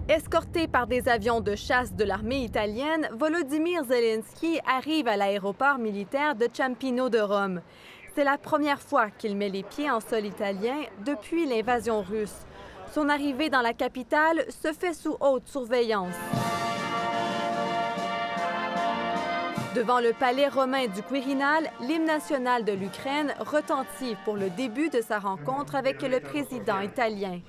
Escorté par des avions de chasse de l'armée italienne, Volodymyr Zelensky arrive à l'aéroport militaire de Ciampino de Rome. C'est la première fois qu'il met les pieds en sol italien depuis l'invasion russe. Son arrivée dans la capitale se fait sous haute surveillance. Devant le palais romain du Quirinal, l'hymne national de l'Ukraine retentit pour le début de sa rencontre avec le président italien.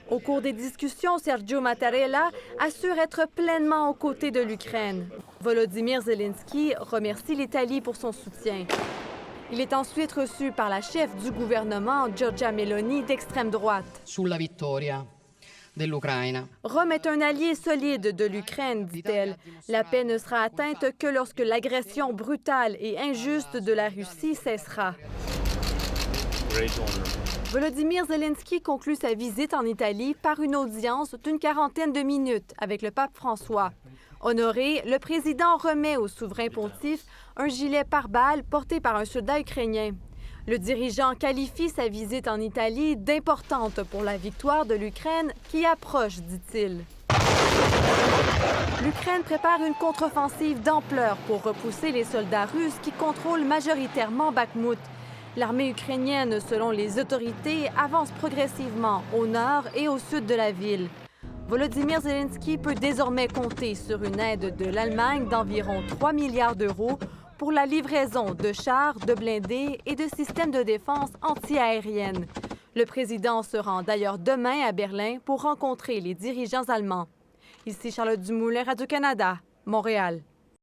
Au cours des discussions, Sergio Mattarella assure être pleinement aux côtés de l'Ukraine. Volodymyr Zelensky remercie l'Italie pour son soutien. Il est ensuite reçu par la chef du gouvernement, Giorgia Meloni, d'extrême droite. Sulla vittoria dell'Ucraina. Rome est un allié solide de l'Ukraine, dit-elle. La paix ne sera atteinte que lorsque l'agression brutale et injuste de la Russie cessera. Volodymyr Zelensky conclut sa visite en Italie par une audience d'une 40aine de minutes avec le pape François. Honoré, le président remet au souverain pontife un gilet pare-balles porté par un soldat ukrainien. Le dirigeant qualifie sa visite en Italie d'importante pour la victoire de l'Ukraine qui approche, dit-il. L'Ukraine prépare une contre-offensive d'ampleur pour repousser les soldats russes qui contrôlent majoritairement Bakhmout. L'armée ukrainienne, selon les autorités, avance progressivement au nord et au sud de la ville. Volodymyr Zelensky peut désormais compter sur une aide de l'Allemagne d'environ 3 milliards d'euros pour la livraison de chars, de blindés et de systèmes de défense anti-aérienne. Le président se rend d'ailleurs demain à Berlin pour rencontrer les dirigeants allemands. Ici Charlotte Dumoulin, Radio-Canada, Montréal.